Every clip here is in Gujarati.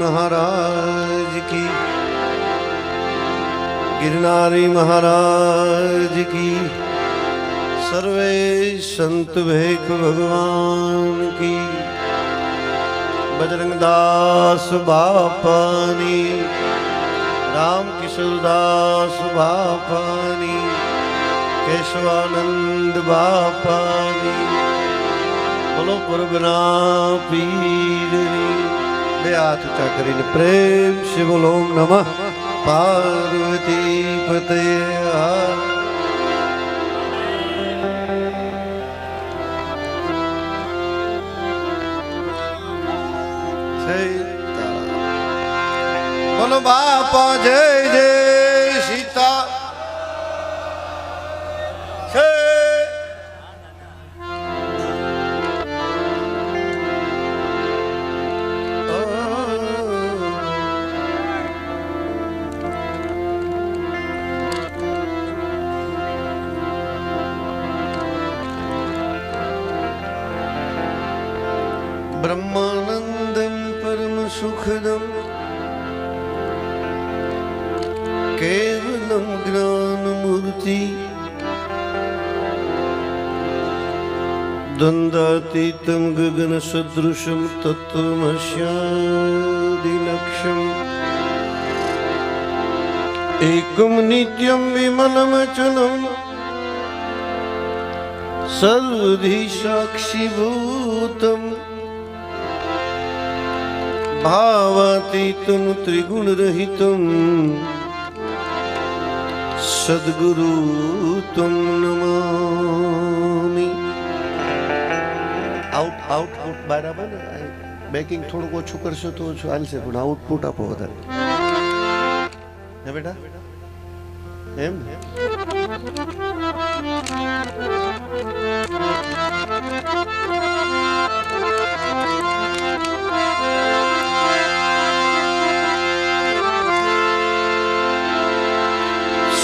महाराज की, गिरनारी महाराज की, सर्वे संत भेख भगवान की, बजरंगदास बापानी, राम किशोरदास बापानी, केशवानंद बापानी, बोलो परगना पीरनी। बे हाथ ऊंचा करीने प्रेम से बोलो ओम नमः पार्वती पते। बोलो बापा जय जय सीता। ब्रह्मानंदं परम सुखदं केवलं ज्ञानमूर्ति द्वन्द्वातीतं गगनसदृशं तत्त्वमस्यादिलक्ष्यम् एकं नित्यं विमलमचलं सर्वधि साक्षिभूतम् भावातीतं त्रिगुणरहितं सद्गुरु तं नमामि। आउटपुट बराबर બેકિંગ થોડુંક ઓછું કરશો તો ઓછું હાલશે, પણ આઉટપુટ આપો વધારે હે બેટા, એમ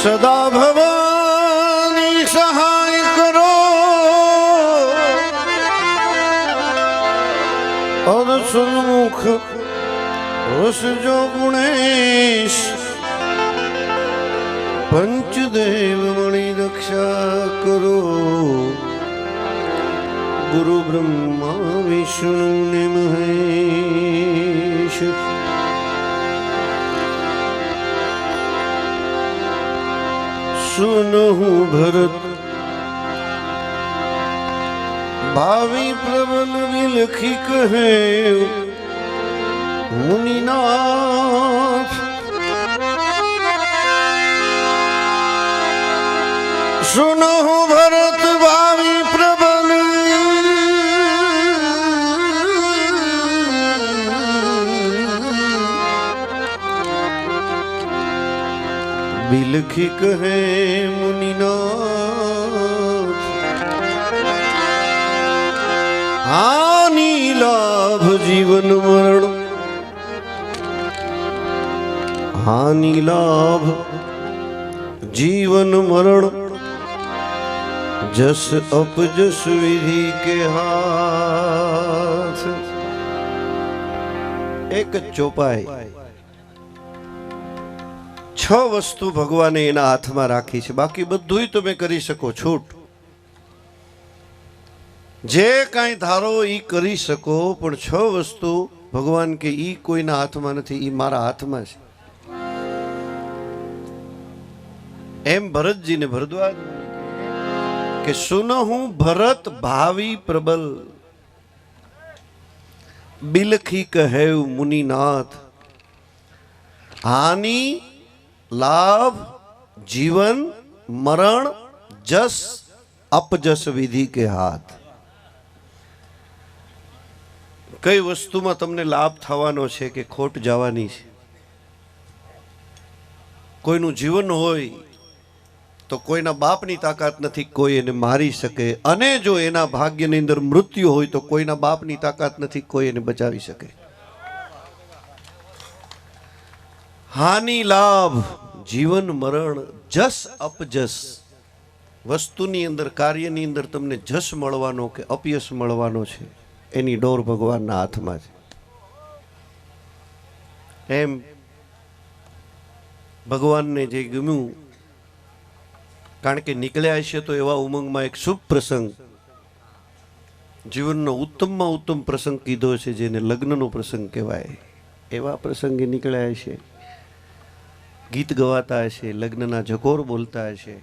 सदा भवानी सहाय करो और सन्मुख रस जो गुणेश पंचदेव मणि रक्षा करो। गुरु ब्रह्मा विष्णु ने महेश सुनहु भरत भावी प्रबल विलखी कहे मुनिनाथ। सुनहु भरत भावी प्रबल बिलखी कहे मुनिनाथ। हानि लाभ जीवन मरण, हानि लाभ जीवन मरण जस अपजस विधि के हाथ। एक चौपाई छ वस्तु भगवाने एना हाथमां राखी छे, बाकी बधुंय तमे करी शको, छूट जे कांई धारो ई करी शको, पण छ वस्तु भगवान के ई कोईना हाथमां नथी, ई मारा हाथमां छे। एम भरतजी ने भरद्वाज के सुनहु भरत भावी प्रबल बिलखी कहे मुनिनाथ। हानि लाभ जीवन मरण जस अपजस विधि के हाथ। कई वस्तु में तमने लाभ थवानो छे के खोट जवानी छे। कोईनु जीवन होय तो कोईना बापनी ताकात नथी कोई एने मारी सके, अने जो एना भाग्यनी अंदर मृत्यु होय तो कोईना बापनी ताकात नथी कोई एने बचावी सके। हानि लाभ जीवन मरण जस अपजस, वस्तुनी अंदर कार्यनी अंदर तमने जस मळवानो के अपयश मळवानो छे, एनी डोर भगवानना हाथमां छे। એમ ભગવાનને જે ગમ્યું, કારણ કે નીકળ્યા હશે તો એવા ઉમંગમાં એક શુભ પ્રસંગ, જીવનનો ઉત્તમમાં ઉત્તમ પ્રસંગ કીધો છે જેને લગ્નનો પ્રસંગ કહેવાય. એવા પ્રસંગે નીકળ્યા હશે, ગીત ગવાતા હશે, લગ્નના જકોર બોલતા હશે,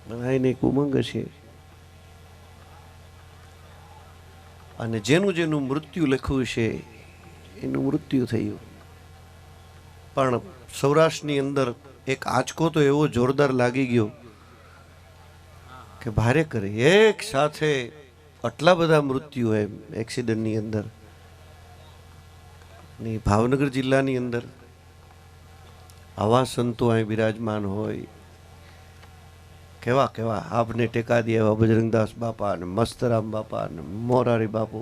બધાને એક ઉમંગ હશે. અને જેનું જેનું મૃત્યુ લખ્યું છે એનું મૃત્યુ થયું. પણ સૌરાષ્ટ્રની અંદર એક આંચકો તો એવો જોરદાર લાગી ગયો કે ભારે કરે. એક સાથે આટલા બધા મૃત્યુ એમ એક્સિડન્ટની અંદર. ને ભાવનગર જિલ્લાની અંદર આવા સંતો અહીં બિરાજમાન હોય, કેવા કેવા આપને ટેકા દે એવા બજરંગદાસ બાપા ને મસ્તરામ બાપા ને મોરારી બાપુ,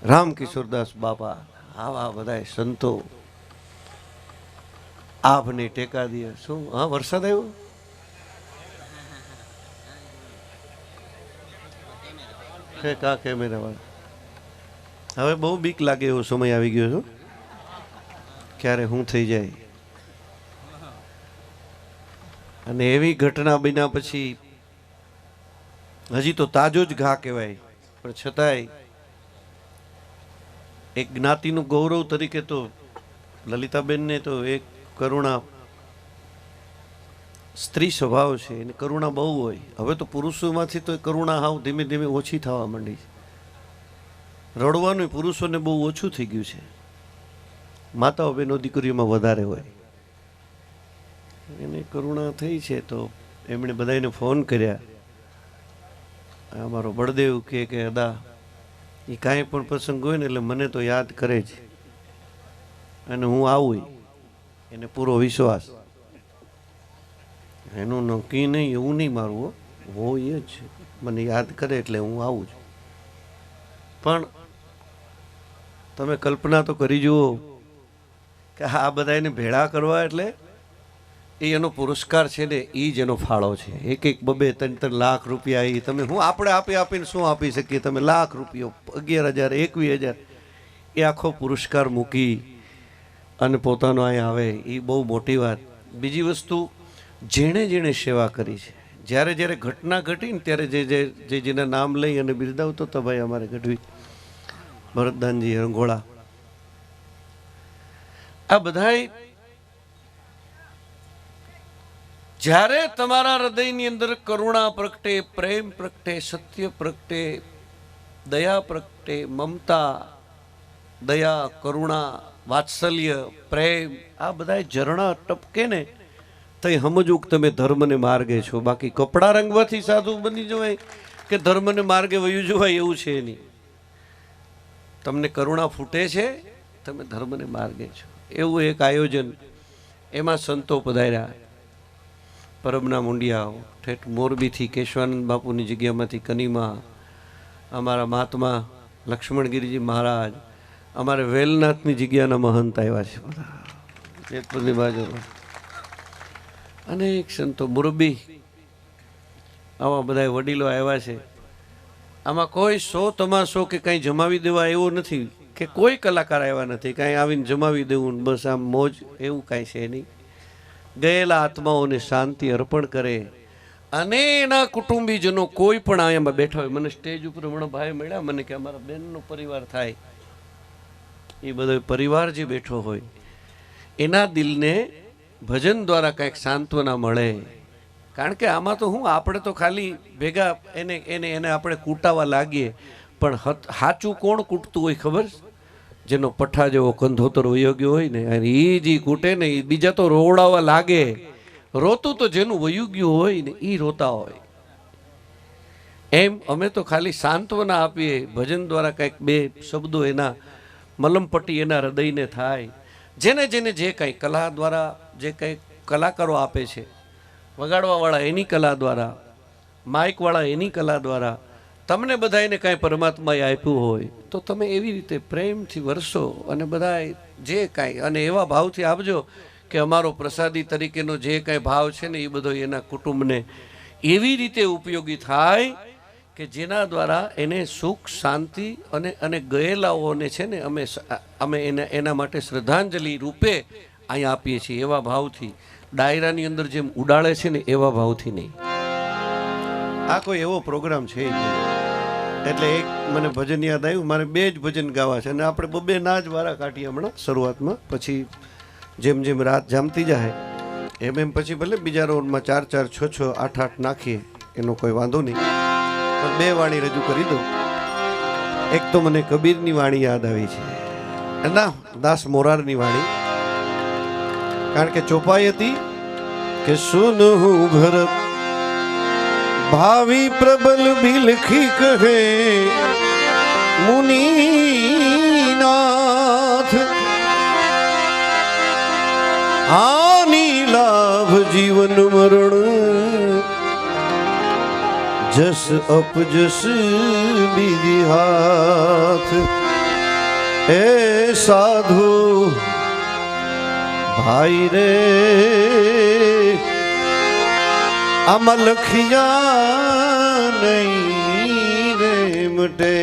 રામકિશોરદાસ બાપા, આવા બધા સંતો આપને ટેકા દે. શું હા વરસાદ આવ્યો? કા કેમેરા વાળા હવે બહુ બીક લાગે એવો સમય આવી ગયો છે, ક્યારે શું થઈ જાય. અને એવી ઘટના બન્યા પછી હજી તો તાજો જ ઘા કહેવાય, પણ છતાંય એક જ્ઞાતિનું ગૌરવ તરીકે તો લલિતાબેનને તો એક કરુણા સ્ત્રી સ્વભાવ છે, એને કરુણા બહુ હોય. હવે તો પુરુષોમાંથી તો કરુણા હાવ ધીમે ધીમે ઓછી થવા માંડી છે. રડવાનું પુરુષોને બહુ ઓછું થઈ ગયું છે, માતાઓ બહેનો દીકરીઓમાં વધારે હોય. એને કરુણા થઈ છે તો એમણે બધાને ફોન કર્યા. અમારો બળદેવ કે અદા એ કાંઈ પણ પ્રસંગ હોય ને એટલે મને તો યાદ કરે જ, અને હું આવું, એને પૂરો વિશ્વાસ. એનું નક્કી નહીં એવું નહીં મારું, હોય જ મને યાદ કરે એટલે હું આવું છું. પણ તમે કલ્પના તો કરી જુઓ કે આ બધા એને ભેળા કરવા એટલે એ એનો પુરસ્કાર છે ને, એ જ એનો ફાળો છે. એક એક 2-3 લાખ રૂપિયા એ તમે હું આપણે આપીને શું આપી શકીએ? તમે લાખ રૂપિયો 11,000 21,000 એ આખો પુરસ્કાર મૂકી અને પોતાનો અહીંયા આવે, એ બહુ મોટી વાત. બીજી વસ્તુ, જેણે જેણે સેવા કરી છે, જ્યારે જ્યારે ઘટના ઘટી ને ત્યારે જે જેના નામ લઈ અને બિરદાવતો તો ભાઈ અમારે ગઢવી ભરતદાનજી રંગોળા, આ બધાય જ્યારે તમારા હૃદયની અંદર કરુણા પ્રગટે, પ્રેમ પ્રગટે, સત્ય પ્રગટે, દયા પ્રગટે, મમતા, દયા, કરુણા, વાત્સલ્ય, પ્રેમ, આ બધા ઝરણા ટપકે ને તો સમજવું કે તમે ધર્મને માર્ગે છો. બાકી કપડા રંગવાથી સાધુ બની જવાય કે ધર્મને માર્ગે વયું જવાય એવું છે નહીં. તમને કરુણા ફૂટે છે, તમે ધર્મને માર્ગે છો. એવું એક આયોજન, એમાં સંતો પધાર્યા. પરબના મુંડિયાઓ ઠેઠ મોરબીથી, કેશવાનંદ બાપુની જગ્યામાંથી કનીમાં, અમારા મહાત્મા લક્ષ્મણગીરીજી મહારાજ, અમારે વેલનાથની જગ્યાના મહંત આવ્યા છે જેતપુરની બાજુમાં, અનેક સંતો મુરબી, આવા બધા વડીલો આવ્યા છે. આમાં કોઈ 100 તમાશો કે કંઈ જમાવી દેવા એવો નથી, કે કોઈ કલાકાર આવ્યા નથી કાંઈ આવીને જમાવી દેવું બસ આમ મોજ, એવું કાંઈ છે નહીં. ગયેલા આત્માઓને શાંતિ અર્પણ કરે. અને એના કુટુંબીજનો કોઈ પણ અહીંયા બેઠા હોય, મને સ્ટેજ ઉપર હમણાં ભાઈ મળ્યા, મને કે અમારા બેનનો પરિવાર થાય, એ બધો પરિવાર જે બેઠો હોય એના દિલને ભજન દ્વારા કંઈક સાંત્વના મળે. કારણ કે આમાં તો હું, આપણે તો ખાલી ભેગા એને આપણે કૂટાવા લાગીએ, પણ સાચું કોણ કૂટતું હોય ખબર? જેનો પઠ્ઠા જેવો કંધોતર વયો ગયો હોય ને, અને એ જે કૂટે ને એ બીજા તો રોવડાવવા લાગે. રોતું તો જેનું વયું ગયું હોય ને એ રોતા હોય. એમ અમે તો ખાલી સાંત્વના આપીએ, ભજન દ્વારા કંઈક 2 શબ્દો એના મલમપટ્ટી એના હૃદયને થાય. જેને જેને જે કંઈ કલા દ્વારા જે કંઈ કલાકારો આપે છે, વગાડવાવાળા એની કલા દ્વારા, માઇકવાળા એની કલા દ્વારા, તમને બધાને કાંઈ પરમાત્માએ આપ્યું હોય તો તમે એવી રીતે પ્રેમથી વરસો અને બધા જે કાંઈ, અને એવા ભાવથી આપજો કે અમારો પ્રસાદી તરીકેનો જે કાંઈ ભાવ છે ને એ બધો એના કુટુંબને એવી રીતે ઉપયોગી થાય કે જેના દ્વારા એને સુખ શાંતિ અને ગયેલાઓને છે ને અમે એના માટે શ્રદ્ધાંજલિ રૂપે અહીંયા આપીએ છીએ, એવા ભાવથી. ડાયરાની અંદર જેમ ઉડાડે છે ને એવા ભાવથી નહીં. આ કોઈ એવો પ્રોગ્રામ છે જ નહીં. એટલે એક મને ભજન યાદ આવ્યું, મારે 2 જ ભજન ગાવા છે અને આપણે 2 ના જ વારા કાઢીએ હમણાં શરૂઆતમાં. પછી જેમ જેમ રાત જામતી જાય એમ પછી ભલે બીજા રાઉન્ડમાં 4 4 6 6 8 8 નાખીએ, એનો કોઈ વાંધો નહીં. પણ 2 વાણી રજૂ કરી દો. એક તો મને કબીરની વાણી યાદ આવી છે, ના દાસ મોરારની વાણી, કારણ કે ચોપાઈ હતી કે સુન હું ભરત ભાવી પ્રબલ બિલખી કહે મુનિનાથ આની લાભ જીવન મરણ જસ અપજસ બીજી હાથ એ સાધુ ભાઈ રે આમાં લખિયા નહીં રે મટે.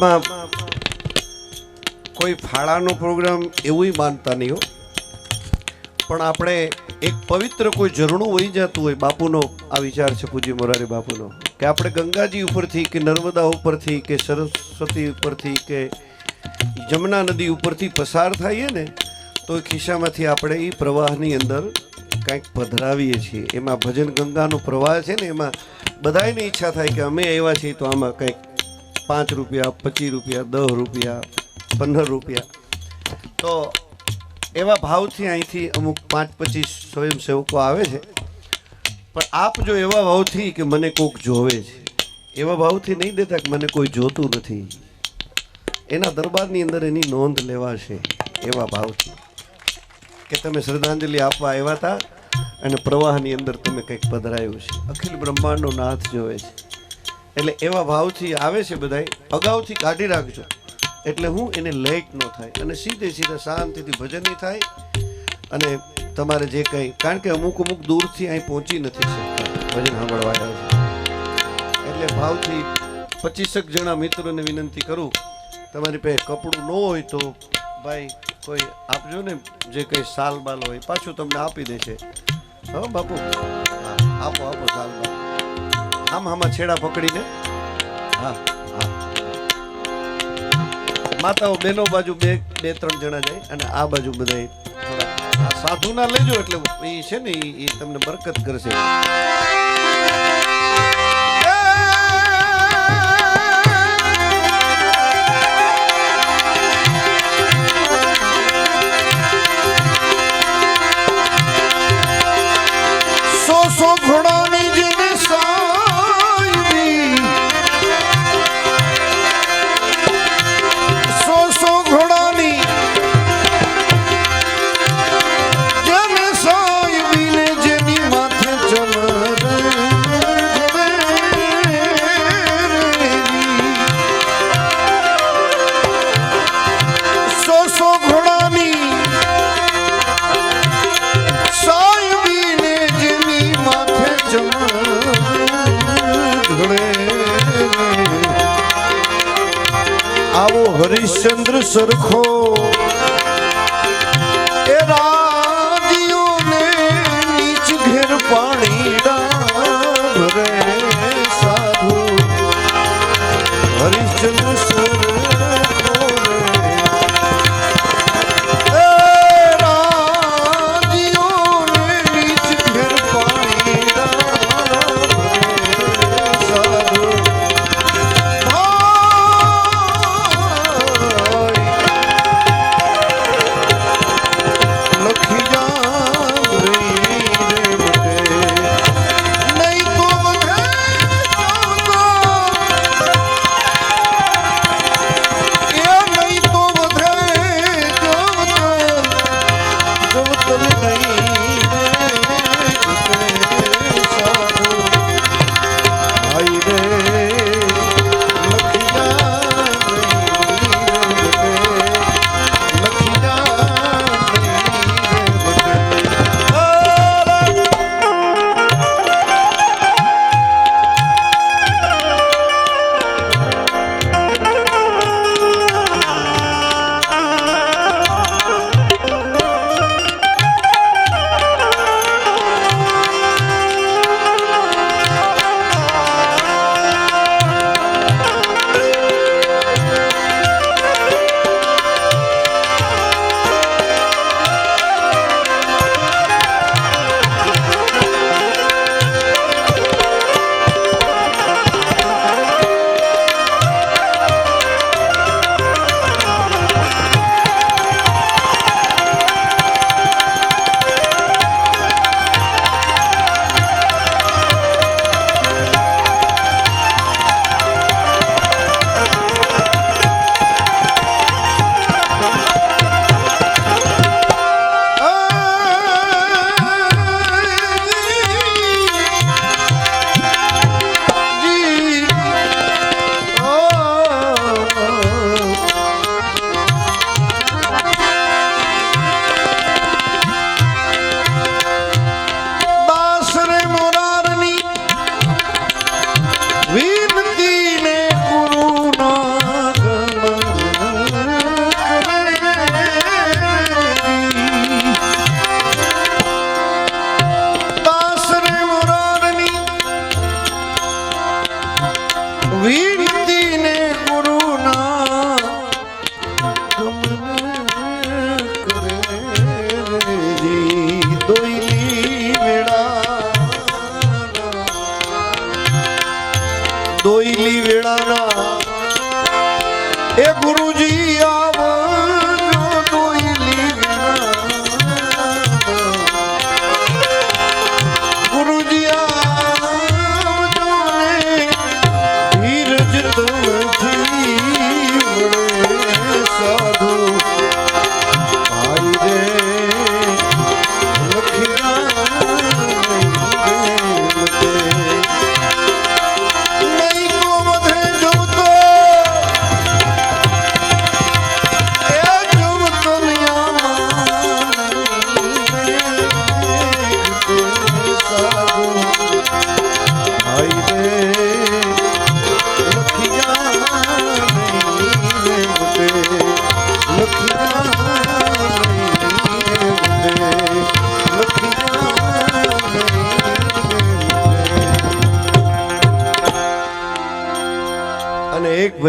આમાં કોઈ ફાળાનો પ્રોગ્રામ એવું માનતા નહીં હો, પણ આપણે એક પવિત્ર કોઈ ઝરણું વહી જતું હોય. બાપુનો આ વિચાર છે, પૂજ્ય મોરારી બાપુનો, કે આપણે ગંગાજી ઉપરથી કે નર્મદા ઉપરથી કે સરસ્વતી ઉપરથી કે જમના નદી ઉપરથી પસાર થઈએ ને તો એ ખિસ્સામાંથી આપણે એ પ્રવાહની અંદર કંઈક પધરાવીએ છીએ. એમાં ભજન ગંગાનો પ્રવાહ છે ને, એમાં બધાયને ઈચ્છા થાય કે અમે આવ્યા છીએ તો આમાં કંઈક 5 રૂપિયા, 25 રૂપિયા, 10 રૂપિયા, 15 રૂપિયા, તો એવા ભાવથી અહીંથી અમુક 5-25 સ્વયંસેવકો આવે છે. પણ આપ જો એવા ભાવથી કે મને કોઈક જોવે છે, એવા ભાવથી નહીં દેતા કે મને કોઈ જોતું નથી, એના દરબારની અંદર એની નોંધ લેવાશે એવા ભાવથી કે તમે શ્રદ્ધાંજલિ આપવા આવ્યા હતા અને પ્રવાહની અંદર તમે કંઈક પધરાયું છે. અખિલ બ્રહ્માંડનો નાથ જોવે છે, એટલે એવા ભાવથી આવે છે. બધાય અગાઉથી કાઢી રાખજો, એટલે હું એને લેટ ન થાય અને સીધે સીધા શાંતિથી ભજન થાય. અને તમારે જે કંઈ, કારણ કે અમુક દૂરથી અહીં પહોંચી નથી શકતા ભજન સાંભળવા આવ્યા છે, એટલે ભાવથી 25 જણા મિત્રોને વિનંતી કરું, તમારી પાસે કપડું ન હોય તો ભાઈ કોઈ આપજો ને, જે કંઈ સાલ બાલ હોય પાછું તમને આપી દેશે. હા બાપુ, આપો સાલ બાલ, આમાં છેડા પકડીને. હા હા, માતાઓ બહેનો બાજુ 2-3 જણા જાય અને આ બાજુ બધા થોડા આ સાધુના લેજો, એટલે એ છે ને એ તમને બરકત કરશે. સો ઘોડાની જેને સાયવી, સો ઘોડાની જેને સાયવી ને જેની માથે ચમર, સો ઘોડાની આવો હરિશ્ચંદ્ર સરખો એ રાજીઓને નીચ ઘેર પાણી ભરે સાધુ હરિશ્ચંદ્ર સરખો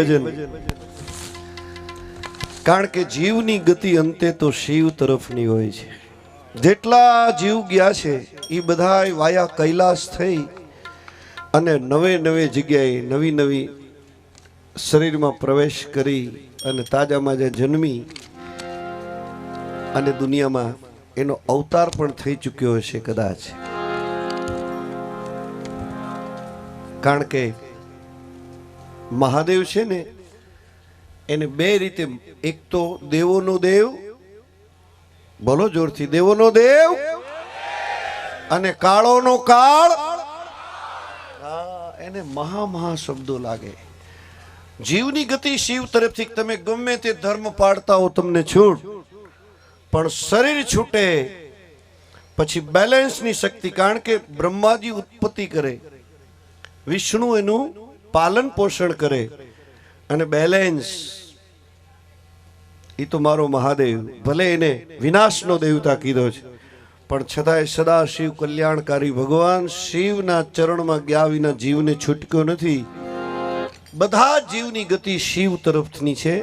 ભજન, કારણ કે જીવની ગતિ અંતે તો શિવ તરફની હોય છે. જેટલા જીવ ગયા છે એ બધા વાયા કૈલાસ થઈ અને નવે નવે જગ્યાએ નવી નવી શરીરમાં પ્રવેશ કરી અને તાજામાં જે જન્મી અને દુનિયામાં એનો અવતાર પણ થઈ ચૂક્યો હશે કદાચ. કારણ કે મહાદેવ છે ને એને બે રીતે, એક તો દેવોનો દેવ, બોલો જોરથી, દેવોનો દેવ અને કાળોનો કાળ. એને મહા શબ્દો લાગે. જીવની ગતિ શિવ તરફથી, તમે ગમે તે ધર્મ પાળતા હો તમને છૂટ, પણ શરીર છૂટે પછી બેલેન્સની શક્તિ, કારણ કે બ્રહ્માજી ઉત્પત્તિ કરે, વિષ્ણુ એનું પાલન પોષણ કરે અને બેલેન્સ એ તો મારો મહાદેવ. ભલે એને વિનાશનો દેવતા કીધો છે પણ છતાંય સદા શિવ કલ્યાણકારી ભગવાન શિવના ચરણમાં ગયા વિના જીવને છૂટક્યો નથી. બધા જીવની ગતિ શિવ તરફની છે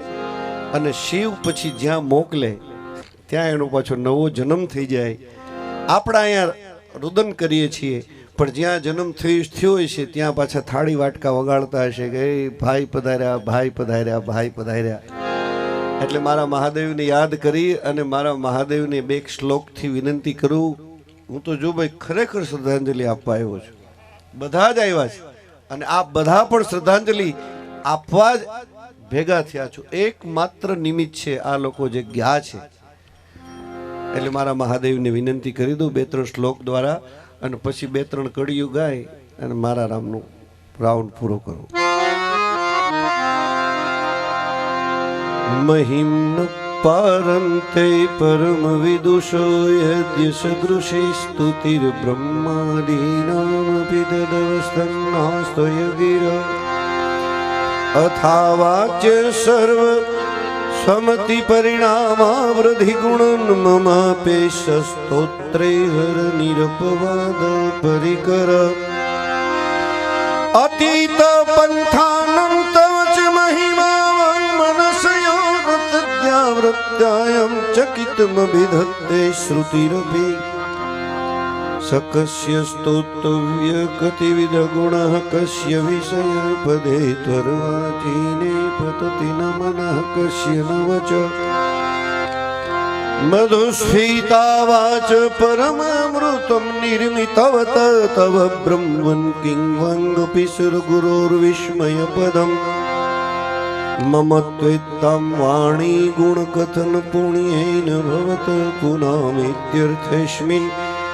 અને શિવ પછી જ્યાં મોકલે ત્યાં એનો પાછો નવો જન્મ થઈ જાય. આપણે અહીંયા રુદન કરીએ છીએ પણ જ્યાં જન્મ થયો હોય છે ત્યાં પાછા થાળી વાટકા વગાડતા હશે કે ભાઈ પધાર્યા, ભાઈ પધાર્યા, ભાઈ પધાર્યા. એટલે મારા મહાદેવને યાદ કરી અને મારા મહાદેવને બે શ્લોકથી વિનંતી કરું. હું તો જો ભાઈ ખરેખર શ્રદ્ધાંજલિ આપવા આવ્યો છું. બધા જ આવ્યા છે અને આ બધા પણ શ્રદ્ધાંજલિ આપવા જ ભેગા થયા છું. એકમાત્ર નિમિત્ત છે આ લોકો જે ગયા છે. એટલે મારા મહાદેવને વિનંતી કરી દઉં બે ત્રણ શ્લોક દ્વારા અને પછી બે ત્રણ કડીઓ ગાય અને મારા રામનો રાઉન્ડ પૂરો કરું. મહિમ પારંતે પરમ વિદુષો યદ્ય સદૃશી સ્તુતિર બ્રહ્માદીનામપિ તદવસ્તન્નાસ્તય ગિરા અથા વાચ્ય સર્વ સમતિ પરિણામા વૃદ્ધિ ગુણન મમાપેશ સ્તોત્રે હર નિરપવાદ પરિકર અતીત પંથાનંત વચ મહિમા મનસયો રત્યાવૃત્યાયમ ચકિતમ વિધત્તે શ્રુતિરભી सकस्य स्तोत्रव्य कतिविध गुणः कस्य विषय पदे त्वरवाचीने पतति न मनः कस्य न वच मधुस्फीता वाच परमामृतं निर्मितवत तव ब्रह्मन् किंवङ्गपिसुरगुरोर्विस्मय पदम् मम त्वेत्तां वाणी गुणकथन पुण्येन भवत पुनामित्यर्थेऽस्मिन्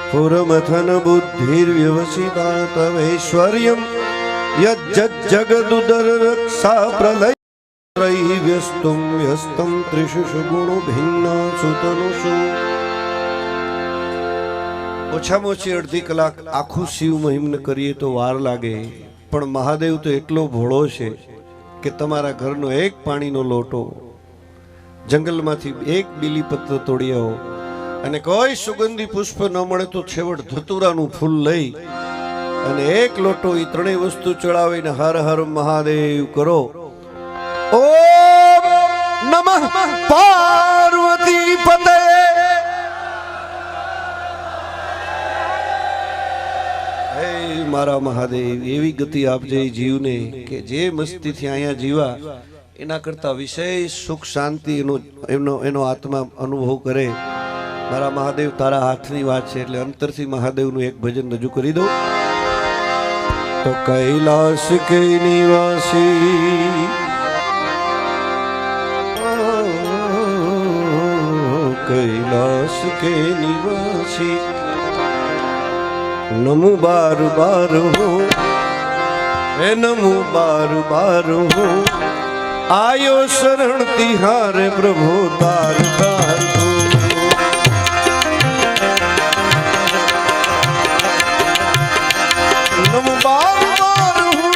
पुरमथन बुद्धिर्व्यवसिता तवैश्वर्यं यज्जगदुदर रक्षा प्रलय त्रैव्यस्तं व्यस्तं त्रिषु गुणो भिन्ना सुतनुषु. ઓછામાં ઓછી અડધી કલાક આખું શિવ મહિમ્ન કરીએ તો વાર લાગે, પણ મહાદેવ તો એટલો ભોળો છે કે તમારા ઘરનો એક પાણીનો લોટો, જંગલમાંથી એક બીલીપત્ર તોડી આવો અને કોઈ સુગંધી પુષ્પ ન મળે તો છેવટ ધતુરાનું ફૂલ લઈ અને એક લોટો એ ત્રણેય વસ્તુ ચડાવીને હર હર મહાદેવ કરો. ઓમ નમઃ પાર્વતી પતે. હે મારા મહાદેવ, એવી ગતિ આપજે જીવને કે જે મસ્તીથી અહીંયા જીવા એના કરતા વિશેષ સુખ શાંતિ એનો આત્મા અનુભવ કરે. મારા મહાદેવ તારા હાથની વાત છે એટલે અંતરથી મહાદેવનું એક ભજન રજૂ કરી દો. તો કૈલાસ કે નિવાસી कैलाश के निवासी नमो बार बार हो हे नमो बार बार हो आयो शरण तिहारे प्रभु तार तार हो. नमो बार बार हो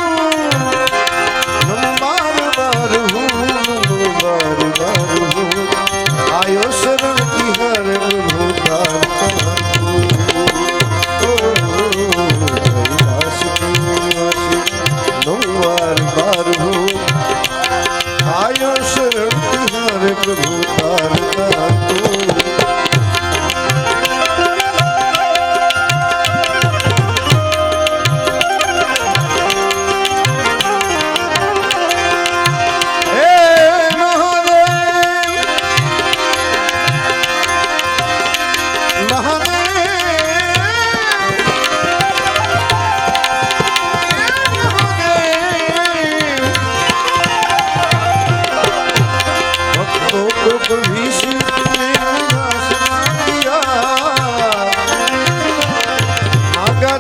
नमो बार बार हो नमो बार बार हो आयो शरण तिहारे प्रभु तार तार हो. कैलाश के निवासी नमो बार बार हो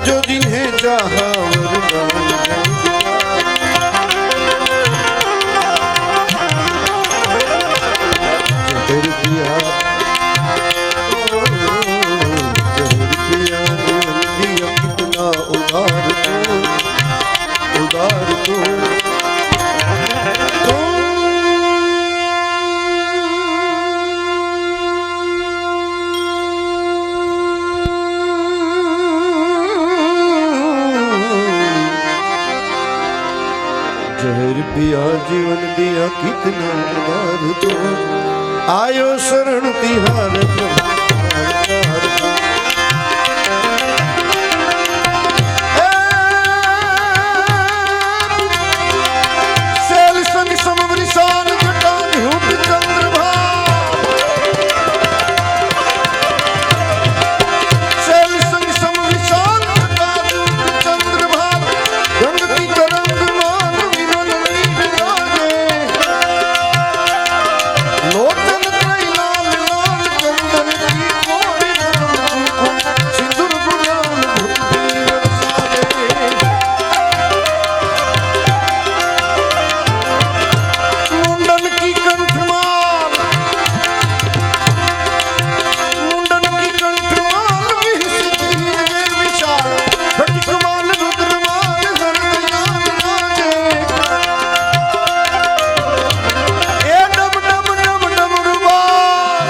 जो जिन्हें चाहा जहर पिया जीवन दिया कितना उदार तो आयो शरण तिहार शैल संग समवृषान जटा झूठ चंद्रभा शैल संग समवृषान जटा झूठ चंद्रभा रंग की तरंग लोचन त्रैलाल लाल चंदन की कोरी सिंदूर गुलाल भक्ति बरसावे मुंडन की कंठमाल विहसित हीरे विशाल घटिकमाल रुद्रमाल हरदयाल नाचे ए डम डम डम डम रुबाल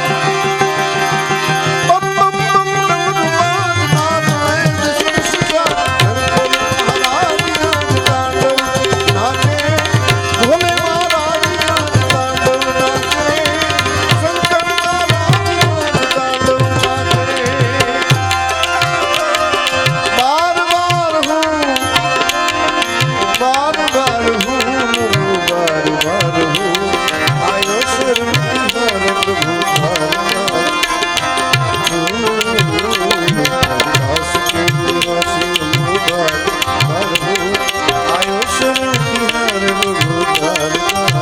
बम बम बम डम रुबाल नारायण शिरसिया हरदल महाराज राज तांडव नाचे भोले महाराज राज तांडव नाचे शंकर महाराज राज तांडव नाचे बार बार हूँ बार बार हूँ आयो शरण तिहार प्रभु दास के निवासी बार हूँ आयो शरण तिहार प्रभु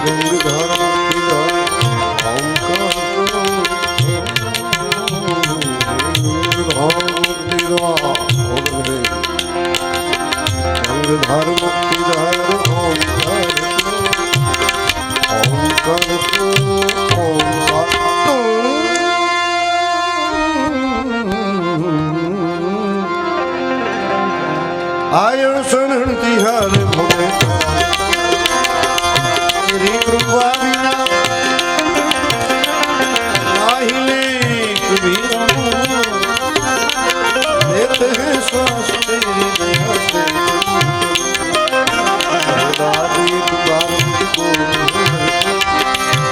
गंगाधर આયણ શરણ તિહાર ભોગે તેરી કૃપા વિના નાहिले કબીર દેત હે શ્વાસ તેરી દયા से सदा एक बार मुझको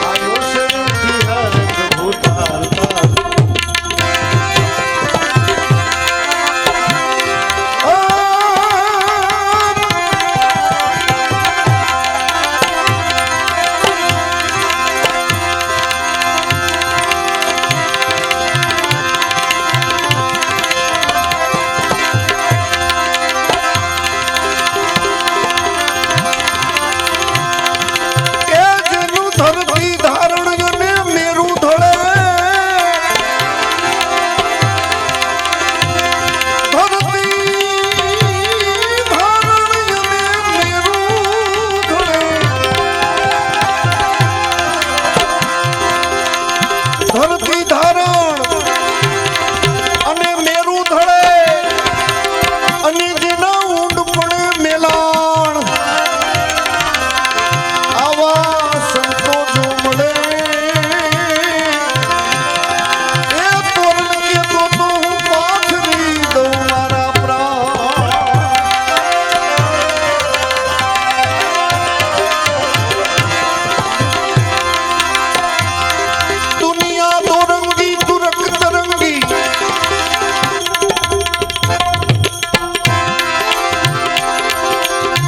आयो शरण तिहार प्रभु तार तार ધરતી ધારણ અને મેરુ ધળે અને જેના ઊંડ પડે મેલાણ આવા સંતો જો મળે એ તોરણ કે તો હું પાથરી દઉં મારા પ્રાણ दुनिया दो रंगी तुरक तरंगी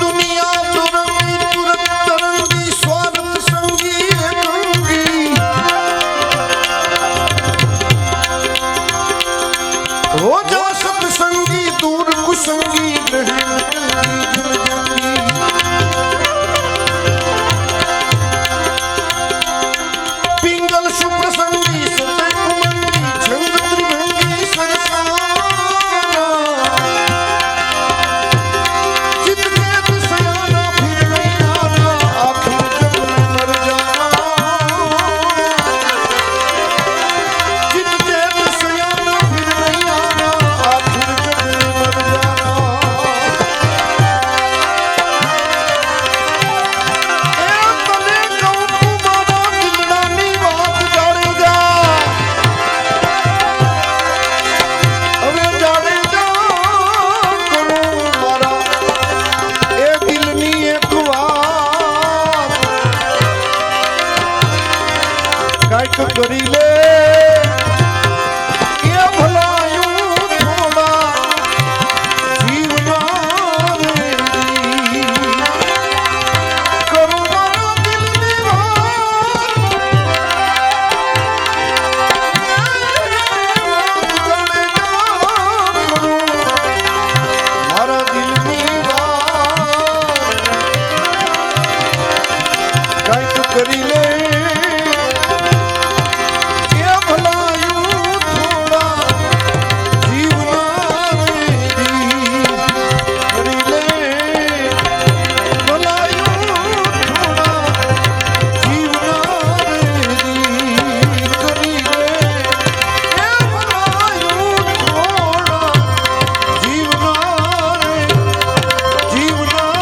दुनिया दो रंगी तुरक तरंगी स्वार्थ संगी रंगी हो जा सत्संगी दूर कुसंगी रहे पिंगल शुभ्र संगी सतय कुमंगी झंग त्रिभंगी सरसाना चित के सयाना फिर नहीं आना आखिर जब मैं मर जाना चित के सयाना फिर नहीं आना आखिर जब मैं मर जाना ए तने कहूं तुम्हारा दिलडानी बात जाने जा હવે જાણે જા કરું મારા એ દિલની એક વાત કાંઈક કરી લે એ ભલાયું થોડા જીવના રે કરું મારા દિલની વાત મારા દિલની વાત કાંઈક કરી લે એ ભલાયું થોડા જીવના રેડી કરી લે ભલાયું થોડા જીવના રેડી કરી લે એ ભલાયું થોડા જીવના રે જીવના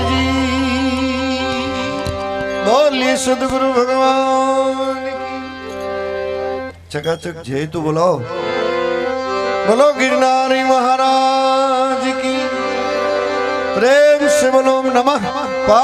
રે બોલીએ સદગુરુ ભગવાન કી ચકાચક જય તો બોલો બોલો गिरनारी महाराज की प्रेम से बोलो नमः पा